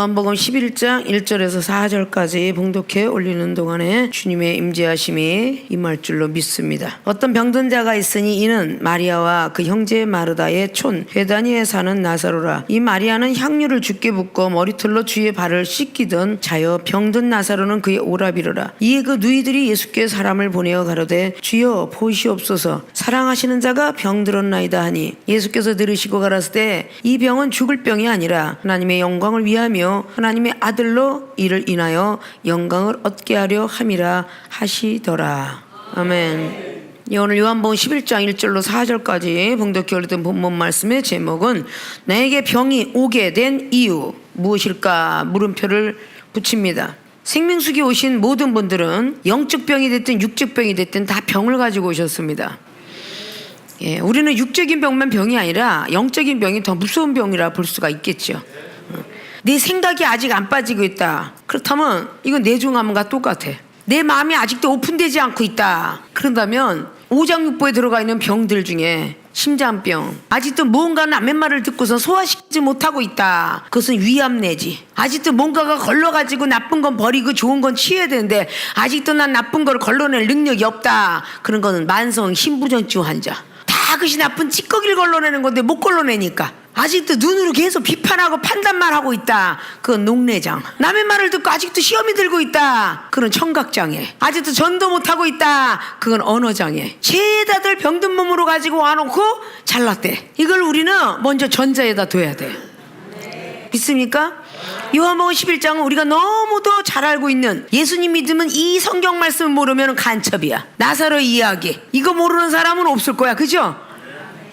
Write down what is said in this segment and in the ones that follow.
요한복음 11장 1절에서 4절까지 봉독해 올리는 동안에 주님의 임재하심이 임할 줄로 믿습니다. 어떤 병든 자가 있으니 이는 마리아와 그 형제 마르다의 촌 베다니에 사는 나사로라. 이 마리아는 향유를 주께 붓고 머리털로 주의 발을 씻기던 자여, 병든 나사로는 그의 오라비르라. 이에 그 누이들이 예수께 사람을 보내어 가로되 주여 보시옵소서, 사랑하시는 자가 병들었나이다 하니, 예수께서 들으시고 가라사대 이 병은 죽을 병이 아니라 하나님의 영광을 위하며 하나님의 아들로 이를 인하여 영광을 얻게 하려 함이라 하시더라. 아멘. 오늘 요한복음 11장 1절로 4절까지 봉독해 올렸던 본문 말씀의 제목은 나에게 병이 오게 된 이유 무엇일까 물음표를 붙입니다. 생명수기 오신 모든 분들은 영적 병이 됐든 육적 병이 됐든 다 병을 가지고 오셨습니다. 우리는 육적인 병만 병이 아니라 영적인 병이 더 무서운 병이라 볼 수가 있겠죠. 내 생각이 아직 안 빠지고 있다. 그렇다면 이건 내종함과 똑같아. 내 마음이 아직도 오픈되지 않고 있다. 그런다면 오장육부에 들어가 있는 병들 중에 심장병, 아직도 무언가 남의 말을 듣고서 소화시키지 못하고 있다. 그것은 위암내지. 아직도 뭔가가 걸러가지고 나쁜 건 버리고 좋은 건 취해야 되는데 아직도 난 나쁜 걸 걸러낼 능력이 없다. 그런 거는 만성 심부전증 환자. 다 그것이 나쁜 찌꺼기를 걸러내는 건데 못 걸러내니까 아직도 눈으로 계속 비판하고 판단만 하고 있다. 그건 녹내장. 남의 말을 듣고 아직도 시험이 들고 있다. 그건 청각장애. 아직도 전도 못하고 있다. 그건 언어장애. 죄다들 병든 몸으로 가지고 와놓고 잘났대. 이걸 우리는 먼저 전자에다 둬야 돼. 믿습니까? 요한복음 11장은 우리가 너무도 잘 알고 있는, 예수님 믿으면 이 성경 말씀을 모르면 간첩이야. 나사로 이야기 이거 모르는 사람은 없을 거야. 그죠?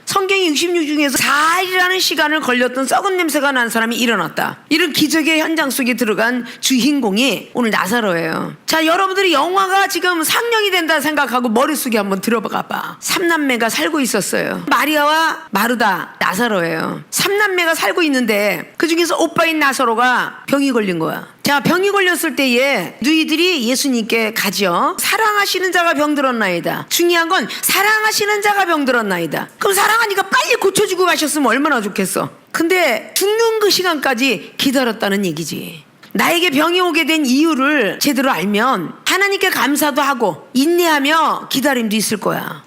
성경이 66 중에서 4일이라는 시간을 걸렸던 썩은 냄새가 난 사람이 일어났다. 이런 기적의 현장 속에 들어간 주인공이 오늘 나사로예요. 자, 여러분들이 영화가 지금 상영이 된다 생각하고 머릿속에 한번 들어가 봐. 3남매가 살고 있었어요. 마리아와 마르다, 나사로예요. 3남매가 살고 있는데 그 중에서 오빠인 나사로가 병이 걸린 거야. 자, 병이 걸렸을 때에 누이들이 예수님께 가죠. 사랑하시는 자가 병들었나이다. 중요한 건 사랑하시는 자가 병들었나이다. 그럼 사랑하니까 빨리 고쳐주고 가셨으면 얼마나 좋겠어. 근데 죽는 그 시간까지 기다렸다는 얘기지. 나에게 병이 오게 된 이유를 제대로 알면 하나님께 감사도 하고 인내하며 기다림도 있을 거야.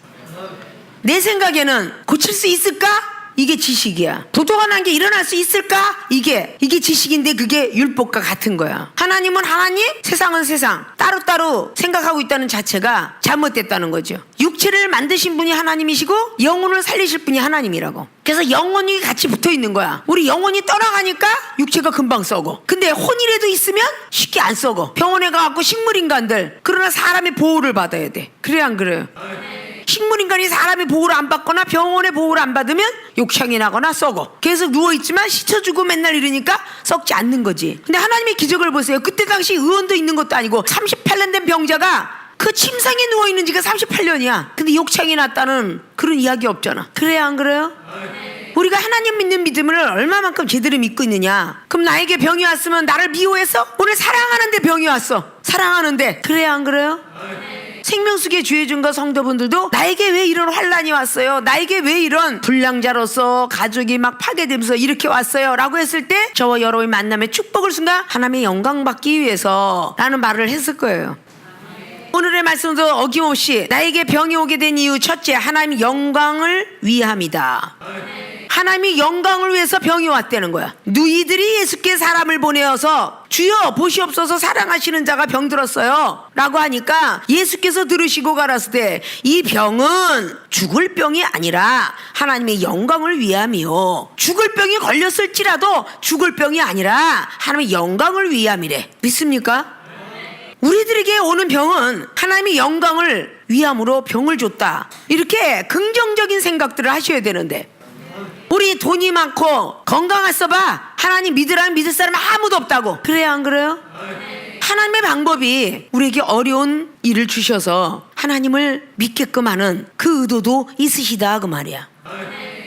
내 생각에는 고칠 수 있을까? 이게 지식이야. 부도가 난 게 일어날 수 있을까? 이게 지식인데 그게 율법과 같은 거야. 하나님은 하나님, 세상은 세상. 따로따로 생각하고 있다는 자체가 잘못됐다는 거죠. 육체를 만드신 분이 하나님이시고 영혼을 살리실 분이 하나님이라고. 그래서 영혼이 같이 붙어 있는 거야. 우리 영혼이 떠나가니까 육체가 금방 썩어. 근데 혼이라도 있으면 쉽게 안 썩어. 병원에 가갖고 식물인간들, 그러나 사람의 보호를 받아야 돼. 그래 안 그래요? 식물인간이 사람의 보호를 안 받거나 병원의 보호를 안 받으면 욕창이 나거나 썩어. 계속 누워있지만 씻어주고 맨날 이러니까 썩지 않는 거지. 근데 하나님의 기적을 보세요. 그때 당시 의원도 있는 것도 아니고 38년 된 병자가 그 침상에 누워있는 지가 38년이야. 근데 욕창이 났다는 그런 이야기 없잖아. 그래야 안 그래요? 우리가 하나님 믿는 믿음을 얼마만큼 제대로 믿고 있느냐. 그럼 나에게 병이 왔으면 나를 미워해서? 오늘 사랑하는데 병이 왔어. 사랑하는데. 그래야 안 그래요? 생명수기의 주의준과 성도분들도 나에게 왜 이런 환란이 왔어요? 나에게 왜 이런 불량자로서 가족이 막 파괴되면서 이렇게 왔어요? 라고 했을 때 저와 여러분의 만남의 축복을 순간 하나님의 영광 받기 위해서 라는 말을 했을 거예요. 오늘의 말씀도 어김없이 나에게 병이 오게 된 이유 첫째, 하나님의 영광을 위함이다. 하나님이 영광을 위해서 병이 왔다는 거야. 누이들이 예수께 사람을 보내어서 주여 보시옵소서, 사랑하시는 자가 병들었어요 라고 하니까 예수께서 들으시고 가라사대 이 병은 죽을 병이 아니라 하나님의 영광을 위함이요. 죽을 병이 걸렸을지라도 죽을 병이 아니라 하나님의 영광을 위함이래. 믿습니까? 우리들에게 오는 병은 하나님의 영광을 위함으로 병을 줬다. 이렇게 긍정적인 생각들을 하셔야 되는데, 우리 돈이 많고 건강했어 봐. 하나님 믿으라면 믿을 사람 아무도 없다고. 그래야 안 그래요? 하나님의 방법이 우리에게 어려운 일을 주셔서 하나님을 믿게끔 하는 그 의도도 있으시다 그 말이야.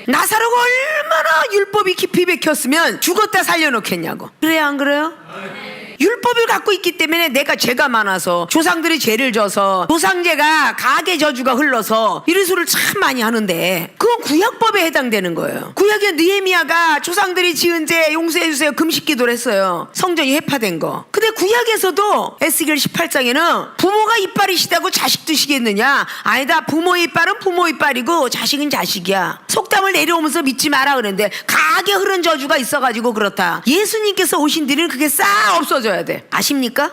나사로가 얼마나 율법이 깊이 박혔으면 죽었다 살려놓겠냐고. 그래야 안 그래요? 율법을 갖고 있기 때문에 내가 죄가 많아서 조상들이 죄를 져서 조상제가 가계 저주가 흘러서 이런 소리를 참 많이 하는데 그건 구약법에 해당되는 거예요. 구약의 느헤미야가 조상들이 지은 죄 용서해 주세요 금식 기도를 했어요. 성전이 해파된 거. 근데 구약에서도 에스겔 18장에는 부모가 이빨이시다고 자식 두시겠느냐? 아니다. 부모의 이빨은 부모 이빨이고 자식은 자식이야. 속담을 내려오면서 믿지 마라 그랬는데 가게 흐른 저주가 있어가지고 그렇다. 예수님께서 오신 뒤는 그게 싹 없어져야 돼. 아십니까?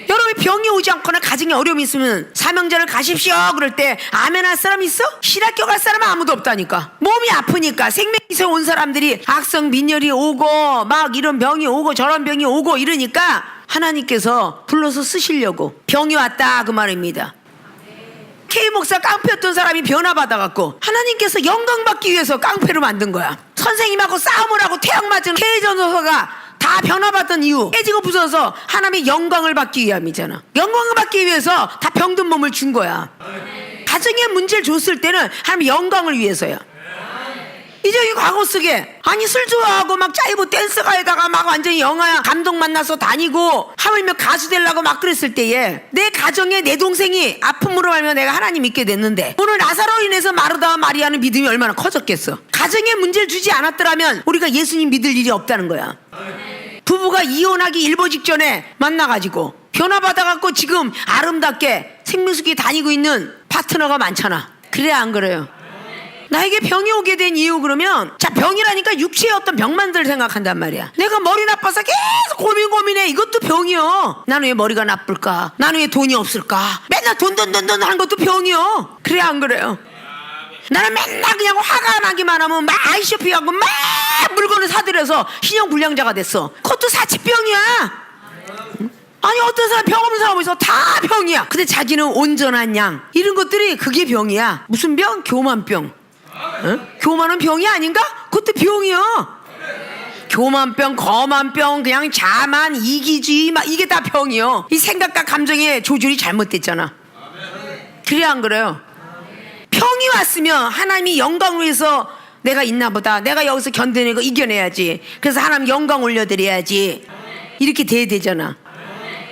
여러분 병이 오지 않거나 가정에 어려움이 있으면 사명자를 가십시오 그럴 때 아멘 할 사람 있어? 신학교 갈 사람은 아무도 없다니까. 몸이 아프니까 생명에서 온 사람들이 악성 빈혈이 오고 막 이런 병이 오고 저런 병이 오고 이러니까 하나님께서 불러서 쓰시려고 병이 왔다 그 말입니다. K 목사 깡패였던 사람이 변화받아갖고 하나님께서 영광 받기 위해서 깡패로 만든 거야. 선생님하고 싸움을 하고 태양 맞은 K 전도사가 다 변화받던 이유 깨지고 부서서 하나님의 영광을 받기 위함이잖아. 영광을 받기 위해서 다 병든 몸을 준 거야. 가정에 문제를 줬을 때는 하나님의 영광을 위해서야. 이제 이 과거 속에 아니 술 좋아하고 막 짜이고 댄스가에다가 막 완전히 영화야 감독 만나서 다니고 하물며 가수 되려고 막 그랬을 때에 내 가정에 내 동생이 아픔으로 알면 내가 하나님 믿게 됐는데 오늘 나사로로 인해서 마르다와 마리아는 믿음이 얼마나 커졌겠어. 가정에 문제를 주지 않았더라면 우리가 예수님 믿을 일이 없다는 거야. 부부가 이혼하기 일보 직전에 만나가지고 변화받아갖고 지금 아름답게 생명수기에 다니고 있는 파트너가 많잖아. 그래 안 그래요? 나에게 병이 오게 된 이유 그러면 자 병이라니까 육체의 어떤 병만들 생각한단 말이야. 내가 머리 나빠서 계속 고민해. 이것도 병이요. 나는 왜 머리가 나쁠까? 나는 왜 돈이 없을까? 맨날 돈 하는 것도 병이요. 그래 안 그래요? 나는 맨날 그냥 화가 나기만 하면 막 아이쇼핑하고 막 물건을 사들여서 신용불량자가 됐어. 그것도 사치병이야. 아니 어떤 사람 병 없는 사람이 있어. 다 병이야. 근데 자기는 온전한 양. 이런 것들이 그게 병이야. 무슨 병? 교만병. 응? 교만은 병이 아닌가? 그것도 병이요. 교만병, 거만병, 그냥 자만, 이기주의 막 이게 다 병이요. 이 생각과 감정의 조절이 잘못됐잖아. 그래 안 그래요? 병이 왔으면 하나님이 영광을 위해서 내가 있나 보다. 내가 여기서 견뎌내고 이겨내야지. 그래서 하나님 영광 올려드려야지. 이렇게 돼야 되잖아.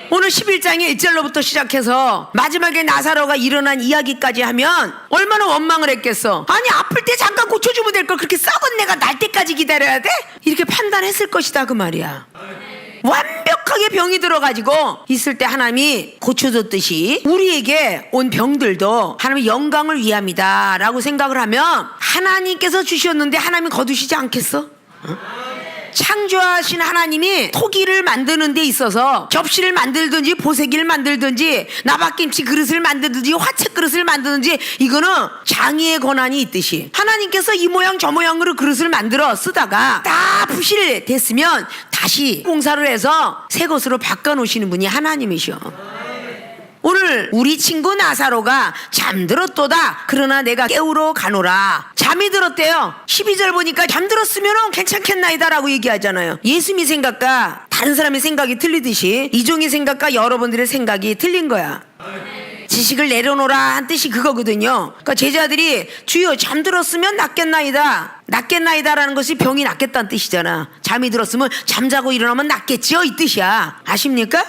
오늘 11장의 1절로부터 시작해서 마지막에 나사로가 일어난 이야기까지 하면 얼마나 원망을 했겠어. 아니 아플 때 잠깐 고쳐주면 될 걸 그렇게 썩은 내가 날 때까지 기다려야 돼? 이렇게 판단했을 것이다 그 말이야. 완벽하게 병이 들어가지고 있을 때 하나님이 고쳐줬듯이 우리에게 온 병들도 하나님의 영광을 위함이다 라고 생각을 하면 하나님께서 주셨는데 하나님이 거두시지 않겠어? 창조하신 하나님이 토기를 만드는 데 있어서 접시를 만들든지 보세기를 만들든지 나박김치 그릇을 만들든지 화채 그릇을 만드든지 이거는 장의의 권한이 있듯이 하나님께서 이 모양 저 모양으로 그릇을 만들어 쓰다가 다 부실됐으면 다시 공사를 해서 새 것으로 바꿔놓으시는 분이 하나님이셔. 오늘 우리 친구 나사로가 잠들었도다. 그러나 내가 깨우러 가노라. 잠이 들었대요. 12절 보니까 잠들었으면 괜찮겠나이다 라고 얘기하잖아요. 예수님의 생각과 다른 사람의 생각이 틀리듯이 이종의 생각과 여러분들의 생각이 틀린 거야. 지식을 내려놓으라 한 뜻이 그거거든요. 그러니까 제자들이 주여 잠들었으면 낫겠나이다. 낫겠나이다라는 것이 병이 낫겠다는 뜻이잖아. 잠이 들었으면 잠자고 일어나면 낫겠지요 이 뜻이야. 아십니까?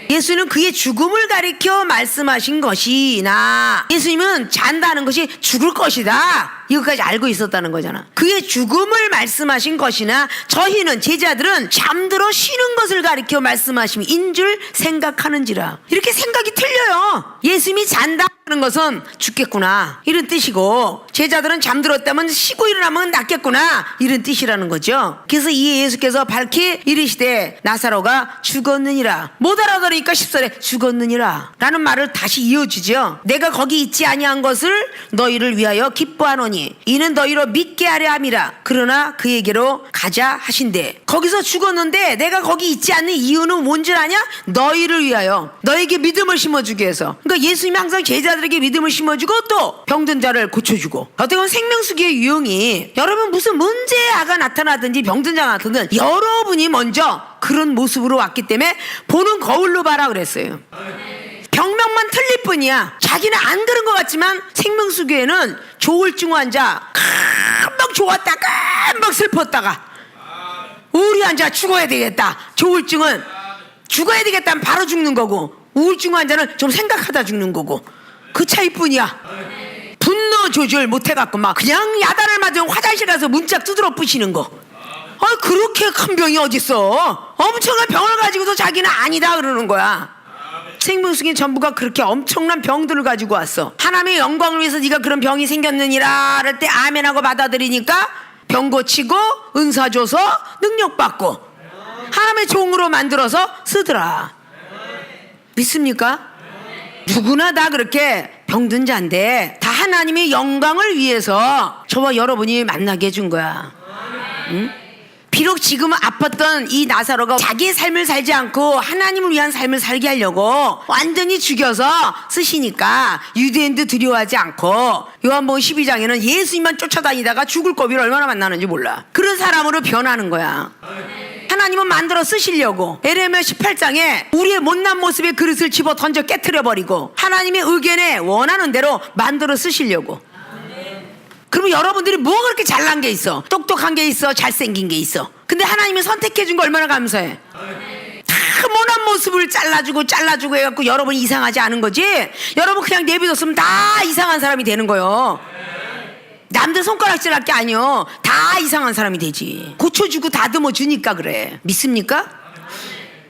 예수는 그의 죽음을 가리켜 말씀하신 것이나 예수님은 잔다는 것이 죽을 것이다 이것까지 알고 있었다는 거잖아. 그의 죽음을 말씀하신 것이나 저희는 제자들은 잠들어 쉬는 것을 가리켜 말씀하심인 줄 생각하는지라. 이렇게 생각이 틀려요. 예수님이 잔다는 것은 죽겠구나 이런 뜻이고 제자들은 잠들었다면 쉬고 일어나면 낫겠구나 이런 뜻이라는 거죠. 그래서 이 예수께서 밝히 이르시되 나사로가 죽었느니라. 못 알아들으니까 10절에 죽었느니라 라는 말을 다시 이어주죠. 내가 거기 있지 아니한 것을 너희를 위하여 기뻐하노니 이는 너희로 믿게 하려 함이라. 그러나 그에게로 가자 하신대. 거기서 죽었는데 내가 거기 있지 않는 이유는 뭔지 아냐? 너희를 위하여 너에게 믿음을 심어주기 위해서. 그러니까 예수님이 항상 제자들에게 믿음을 심어주고 또 병든 자를 고쳐주고 어떻게 보면 생명수기의 유형이 여러분 무슨 문제아가 나타나든지 병든 자가 나타나든 여러분이 먼저 그런 모습으로 왔기 때문에 보는 거울로 봐라 그랬어요. 병명만 틀릴 뿐이야. 자기는 안 그런 것 같지만 생명수기에는 조울증 환자 금방 좋았다가 금방 슬펐다가 우리 환자 죽어야 되겠다. 조울증은 죽어야 되겠다면 바로 죽는 거고, 우울증 환자는 좀 생각하다 죽는 거고, 그 차이뿐이야. 분노 조절 못해갖고 막 그냥 야단을 맞으면 화장실 가서 문짝 두드러 부시는 거. 그렇게 큰 병이 어딨어. 엄청난 병을 가지고도 자기는 아니다 그러는 거야. 생명수기 전부가 그렇게 엄청난 병들을 가지고 왔어. 하나님의 영광을 위해서 네가 그런 병이 생겼느니라 할 때 아멘하고 받아들이니까 병 고치고 은사 줘서 능력 받고 하나님의 종으로 만들어서 쓰더라. 믿습니까? 누구나 다 그렇게 병든 자인데 다 하나님의 영광을 위해서 저와 여러분이 만나게 해준 거야. 응? 비록 지금은 아팠던 이 나사로가 자기의 삶을 살지 않고 하나님을 위한 삶을 살게 하려고 완전히 죽여서 쓰시니까 유대인도 두려워하지 않고 요한복음 12장에는 예수님만 쫓아다니다가 죽을 고비를 얼마나 만나는지 몰라. 그런 사람으로 변하는 거야. 하나님은 만들어 쓰시려고 에레미야 18장에 우리의 못난 모습의 그릇을 집어 던져 깨트려버리고 하나님의 의견에 원하는 대로 만들어 쓰시려고. 그러면 여러분들이 뭐가 그렇게 잘난 게 있어? 똑똑한 게 있어? 잘생긴 게 있어? 근데 하나님이 선택해 준 거 얼마나 감사해. 다 모난 모습을 잘라주고 해갖고 여러분이 이상하지 않은 거지? 여러분 그냥 내비뒀으면 다 이상한 사람이 되는 거예요. 남들 손가락질 할 게 아니요. 다 이상한 사람이 되지. 고쳐주고 다듬어 주니까 그래. 믿습니까?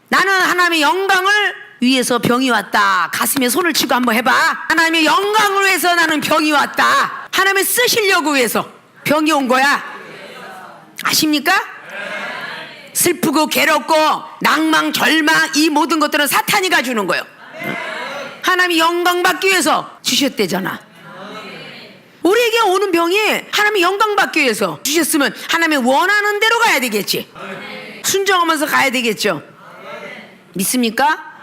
나는 하나님의 영광을 위해서 병이 왔다. 가슴에 손을 치고 한번 해봐. 하나님의 영광을 위해서 나는 병이 왔다. 하나님을 쓰시려고 위해서 병이 온 거야. 아십니까? 슬프고 괴롭고 낭망 절망 이 모든 것들은 사탄이 가주는 거예요. 하나님이 영광 받기 위해서 주셨대잖아. 우리에게 오는 병이 하나님의 영광 받기 위해서 주셨으면 하나님의 원하는 대로 가야 되겠지. 순종하면서 가야 되겠죠. 믿습니까?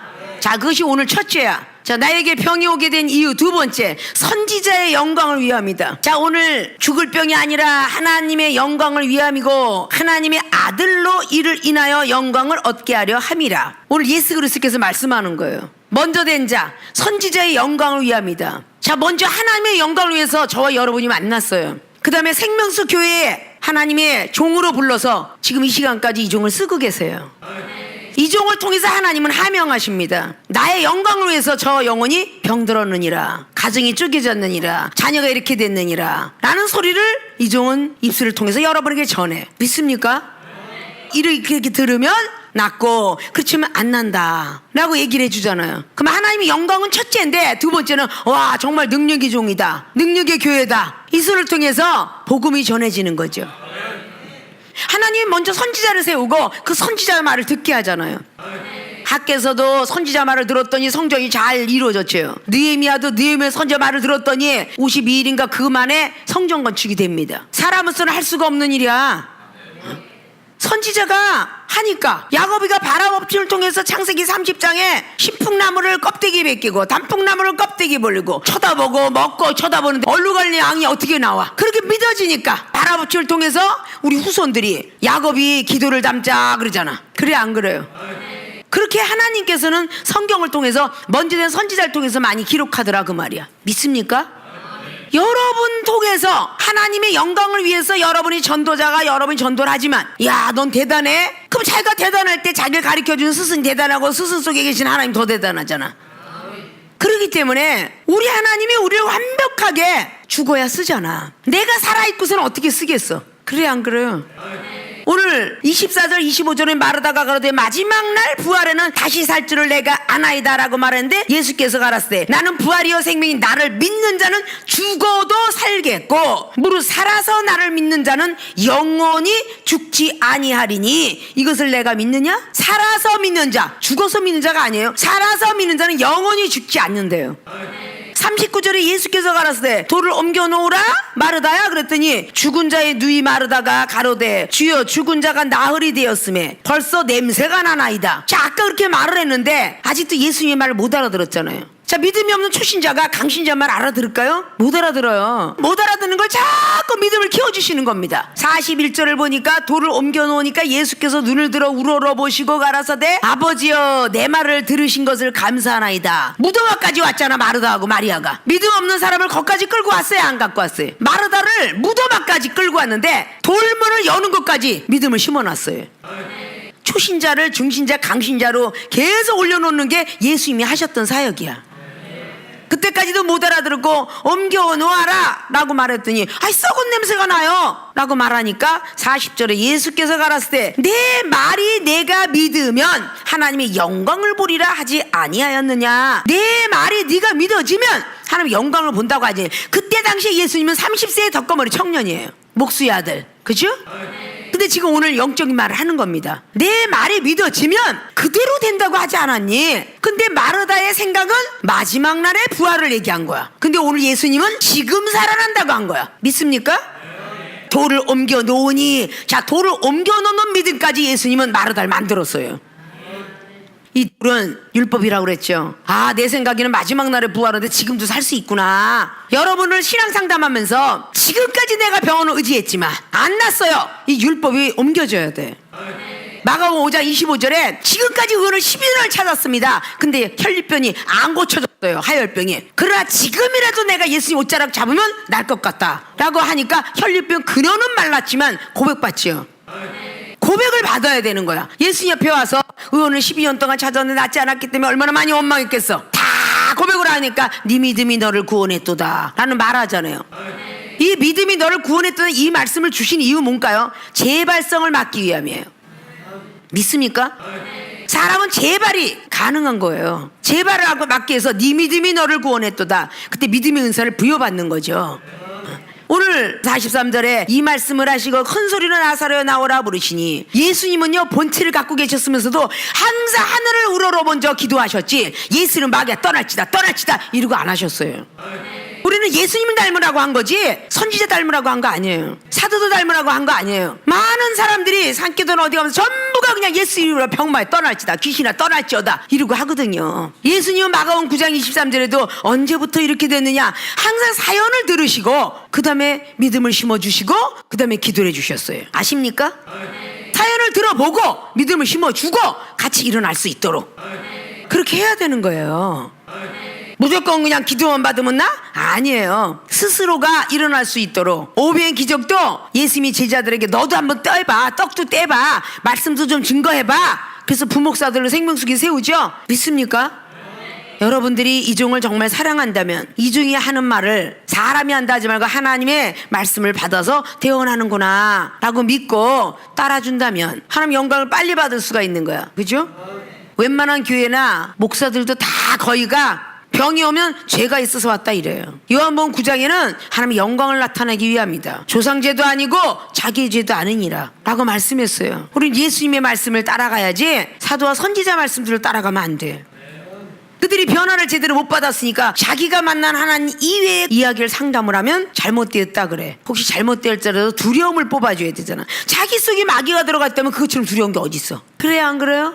자, 그것이 오늘 첫째야. 자, 나에게 병이 오게 된 이유 두 번째, 선지자의 영광을 위함이다. 자, 오늘 죽을 병이 아니라 하나님의 영광을 위함이고 하나님의 아들로 이를 인하여 영광을 얻게 하려 함이라. 오늘 예수 그리스도께서 말씀하는 거예요. 먼저 된 자, 선지자의 영광을 위함이다. 자, 먼저 하나님의 영광을 위해서 저와 여러분이 만났어요. 그 다음에 생명수 교회에 하나님의 종으로 불러서 지금 이 시간까지 이 종을 쓰고 계세요. 이 종을 통해서 하나님은 하명하십니다. 나의 영광을 위해서 저 영혼이 병들었느니라, 가정이 쪼개졌느니라, 자녀가 이렇게 됐느니라 라는 소리를 이 종은 입술을 통해서 여러분에게 전해. 믿습니까? 이렇게 들으면 낫고 그렇지만 안 난다 라고 얘기를 해주잖아요. 그럼 하나님의 영광은 첫째인데 두 번째는 와 정말 능력의 종이다, 능력의 교회다, 이 소리를 통해서 복음이 전해지는 거죠. 하나님이 먼저 선지자를 세우고 그 선지자의 말을 듣게 하잖아요. 학계에서도 선지자 말을 들었더니 성전이 잘 이루어졌죠. 느헤미야도 느헤미야 선지자 말을 들었더니 52일인가 그 만에 성전 건축이 됩니다. 사람으로서는 할 수가 없는 일이야. 선지자가 하니까 야곱이가 바라법칙을 통해서 창세기 30장에 신풍나무를 껍데기 벗기고 단풍나무를 껍데기 벌리고 쳐다보고 먹고 쳐다보는데 얼룩갈리 양이 어떻게 나와? 그렇게 믿어지니까 바라법칙을 통해서 우리 후손들이 야곱이 기도를 담자 그러잖아. 그래 안 그래요? 그렇게 하나님께서는 성경을 통해서 먼저 된 선지자를 통해서 많이 기록하더라 그 말이야. 믿습니까? 여러분 통해서 하나님의 영광을 위해서 여러분이 전도자가 여러분이 전도를 하지만 야 넌 대단해? 그럼 자기가 대단할 때 자기를 가르쳐주는 스승 대단하고 스승 속에 계신 하나님 더 대단하잖아. 그렇기 때문에 우리 하나님이 우리를 완벽하게 죽어야 쓰잖아. 내가 살아있고서는 어떻게 쓰겠어? 그래 안 그래요? 오늘 24절 25절에 마르다가 가로되 마지막 날 부활에는 다시 살 줄을 내가 아나이다 라고 말했는데 예수께서 가라사대 나는 부활이요 생명이 나를 믿는 자는 죽어도 살겠고 무릇 살아서 나를 믿는 자는 영원히 죽지 아니하리니 이것을 내가 믿느냐? 살아서 믿는 자, 죽어서 믿는 자가 아니에요. 살아서 믿는 자는 영원히 죽지 않는데요. 39절에 예수께서 가라사대 돌을 옮겨 놓으라 마르다야 그랬더니 죽은 자의 누이 마르다가 가로되 주여 죽은 자가 나흘이 되었음에 벌써 냄새가 나나이다. 자, 아까 그렇게 말을 했는데 아직도 예수님의 말을 못 알아들었잖아요. 자, 믿음이 없는 초신자가 강신자 말 알아들을까요? 못 알아들어요. 못 알아듣는 걸 자꾸 믿음을 키워주시는 겁니다. 41절을 보니까 돌을 옮겨 놓으니까 예수께서 눈을 들어 우러러보시고 가라사대 아버지여 내 말을 들으신 것을 감사하나이다. 무덤 앞까지 왔잖아 마르다하고 마리아가. 믿음 없는 사람을 거기까지 끌고 왔어요 안 갖고 왔어요? 마르다를 무덤 앞까지 끌고 왔는데 돌문을 여는 것까지 믿음을 심어놨어요. 초신자를 중신자, 강신자로 계속 올려놓는 게 예수님이 하셨던 사역이야. 그때까지도 못 알아들었고 옮겨 놓아라 라고 말했더니 아이 썩은 냄새가 나요 라고 말하니까 40절에 예수께서 가라사대 때 내 말이 내가 믿으면 하나님의 영광을 보리라 하지 아니하였느냐. 내 말이 네가 믿어지면 하나님의 영광을 본다고 하지. 그때 당시에 예수님은 30세의 덕거머리 청년이에요. 목수의 아들, 그죠? 근데 지금 오늘 영적인 말을 하는 겁니다. 내 말이 믿어지면 그대로 된다고 하지 않았니? 근데 마르다의 생각은 마지막 날의 부활을 얘기한 거야. 근데 오늘 예수님은 지금 살아난다고 한 거야. 믿습니까? 돌을 옮겨 놓으니, 자, 돌을 옮겨 놓는 믿음까지 예수님은 마르다를 만들었어요. 이 돌은 율법이라고 그랬죠. 아, 내 생각에는 마지막 날에 부활하는데 지금도 살 수 있구나. 여러분을 신앙 상담하면서 지금까지 내가 병원을 의지했지만 안 났어요. 이 율법이 옮겨져야 돼. 마가복음 5장 25절에 지금까지 의원을 12년을 찾았습니다. 근데 혈류병이 안 고쳐졌어요. 하혈병이. 그러나 지금이라도 내가 예수님 옷자락 잡으면 날 것 같다 라고 하니까 혈류병 그녀는 말랐지만 고백받지요. 고백을 받아야 되는 거야. 예수님 옆에 와서 의원을 12년 동안 찾았는데 낫지 않았기 때문에 얼마나 많이 원망했겠어. 다 고백을 하니까 네 믿음이 너를 구원했도다 라는 말하잖아요. 이 믿음이 너를 구원했다는 이 말씀을 주신 이유 뭔가요? 재발성을 막기 위함이에요. 믿습니까? 사람은 재발이 가능한 거예요. 재발을 하고 막기 위해서 네 믿음이 너를 구원했도다. 그때 믿음의 은사를 부여받는 거죠. 오늘 43절에 이 말씀을 하시고 큰 소리로 나사로여 나오라 부르시니, 예수님은요 본체를 갖고 계셨으면서도 항상 하늘을 우러러본저 기도하셨지 예수는 마귀야 떠날지다 떠날지다 이러고 안 하셨어요. 우리는 예수님을 닮으라고 한 거지 선지자 닮으라고 한 거 아니에요. 사도도 닮으라고 한 거 아니에요. 많은 사람들이 산기도는 어디 가면서 전부가 그냥 예수 이름으로 병마에 떠날지다 귀신아 떠날지어다 이러고 하거든요. 예수님은 마가복음 9장 23절에도 언제부터 이렇게 됐느냐 항상 사연을 들으시고 그 다음에 믿음을 심어주시고 그 다음에 기도를 해주셨어요. 아십니까? 사연을 들어보고 믿음을 심어주고 같이 일어날 수 있도록 그렇게 해야 되는 거예요. 무조건 그냥 기도만 받으면 나? 아니에요. 스스로가 일어날 수 있도록. 오병의 기적도 예수님이 제자들에게 너도 한번 떼봐 떡도 떼봐 말씀도 좀 증거해봐. 그래서 부목사들로 생명수기 세우죠. 믿습니까? 여러분들이 이종을 정말 사랑한다면 이종이 하는 말을 사람이 한다 하지 말고 하나님의 말씀을 받아서 대언하는구나 라고 믿고 따라준다면 하나님 영광을 빨리 받을 수가 있는 거야. 그죠? 웬만한 교회나 목사들도 다 거의가 병이 오면 죄가 있어서 왔다 이래요. 요한복음 9장에는 하나님의 영광을 나타내기 위함이다. 조상죄도 아니고 자기의 죄도 아니니라 라고 말씀했어요. 우리는 예수님의 말씀을 따라가야지 사도와 선지자 말씀들을 따라가면 안 돼. 그들이 변화를 제대로 못 받았으니까 자기가 만난 하나님 이외의 이야기를 상담을 하면 잘못되었다 그래. 혹시 잘못되었더라도 두려움을 뽑아줘야 되잖아. 자기 속에 마귀가 들어갔다면 그것처럼 두려운 게 어딨어. 그래요 안 그래요?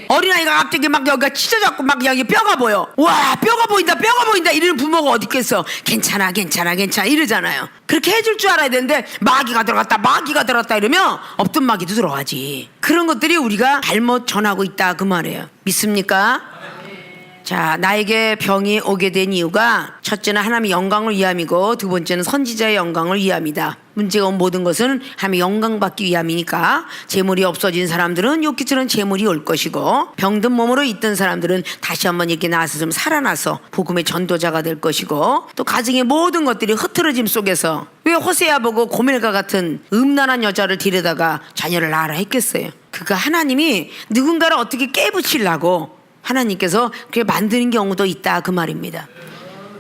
어린아이가 갑자기 막 여기가 찢어졌고 막 여기 뼈가 보여. 와 뼈가 보인다 이러는 부모가 어디 있겠어. 괜찮아 이러잖아요. 그렇게 해줄 줄 알아야 되는데 마귀가 들어갔다 이러면 없던 마귀도 들어가지. 그런 것들이 우리가 잘못 전하고 있다 그 말이에요. 믿습니까? 자, 나에게 병이 오게 된 이유가 첫째는 하나님의 영광을 위함이고 두 번째는 선지자의 영광을 위함이다. 문제가 온 모든 것은 하나님의 영광 받기 위함이니까 재물이 없어진 사람들은 욥기처럼 재물이 올 것이고 병든 몸으로 있던 사람들은 다시 한번 이렇게 나와서 좀 살아나서 복음의 전도자가 될 것이고 또 가정의 모든 것들이 흐트러짐 속에서 왜 호세아 보고 고멜과 같은 음란한 여자를 데려다가 자녀를 낳으라 했겠어요. 그가 하나님이 누군가를 어떻게 깨부치려고 하나님께서 그렇게 만드는 경우도 있다 그 말입니다.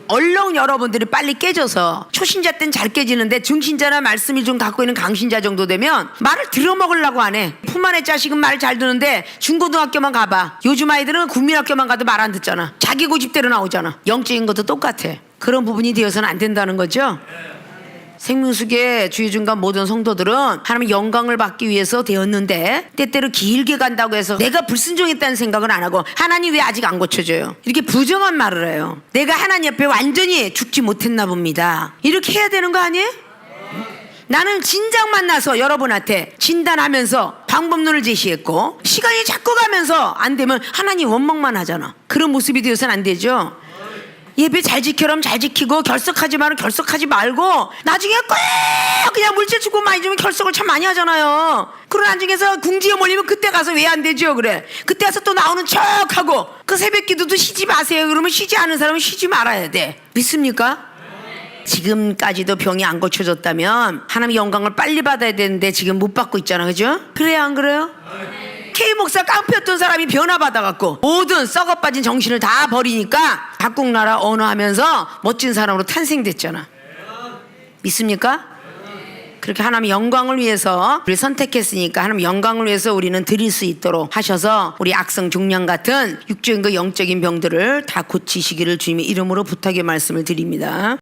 얼른 여러분들이 빨리 깨져서 초신자 때는 잘 깨지는데 중신자나 말씀이 좀 갖고 있는 강신자 정도 되면 말을 들어먹으려고 안 해. 품 안의 자식은 말 잘 듣는데 중고등학교만 가봐. 요즘 아이들은 국민학교만 가도 말 안 듣잖아. 자기 고집대로 나오잖아. 영적인 것도 똑같아. 그런 부분이 되어서는 안 된다는 거죠. 생명수계 주의중간 모든 성도들은 하나님의 영광을 받기 위해서 되었는데 때때로 길게 간다고 해서 내가 불순종했다는 생각을 안 하고 하나님 왜 아직 안 고쳐줘요? 이렇게 부정한 말을 해요. 내가 하나님 옆에 완전히 죽지 못했나 봅니다. 이렇게 해야 되는 거 아니에요? 나는 진작 만나서 여러분한테 진단하면서 방법론을 제시했고 시간이 자꾸 가면서 안 되면 하나님 원망만 하잖아. 그런 모습이 되어서는 안 되죠. 예배 잘 지켜라면 잘 지키고 결석하지 말면 결석하지 말고 나중에 꼭 그냥 물질 주고 많이 주면 결석을 참 많이 하잖아요. 그런 안중에서 궁지에 몰리면 그때 가서 왜 안 되죠? 그래. 그때 가서 또 나오는 척하고 그 새벽 기도도 쉬지 마세요. 그러면 쉬지 않은 사람은 쉬지 말아야 돼. 믿습니까? 지금까지도 병이 안 고쳐졌다면 하나님의 영광을 빨리 받아야 되는데 지금 못 받고 있잖아. 그죠? 그래요 안 그래요? K 목사 깡패였던 사람이 변화받아갖고 모든 썩어빠진 정신을 다 버리니까 각국나라 언어하면서 멋진 사람으로 탄생됐잖아. 믿습니까? 그렇게 하나님의 영광을 위해서 우리를 선택했으니까 하나님의 영광을 위해서 우리는 드릴 수 있도록 하셔서 우리 악성 중량 같은 육적인 그 영적인 병들을 다 고치시기를 주님의 이름으로 부탁의 말씀을 드립니다.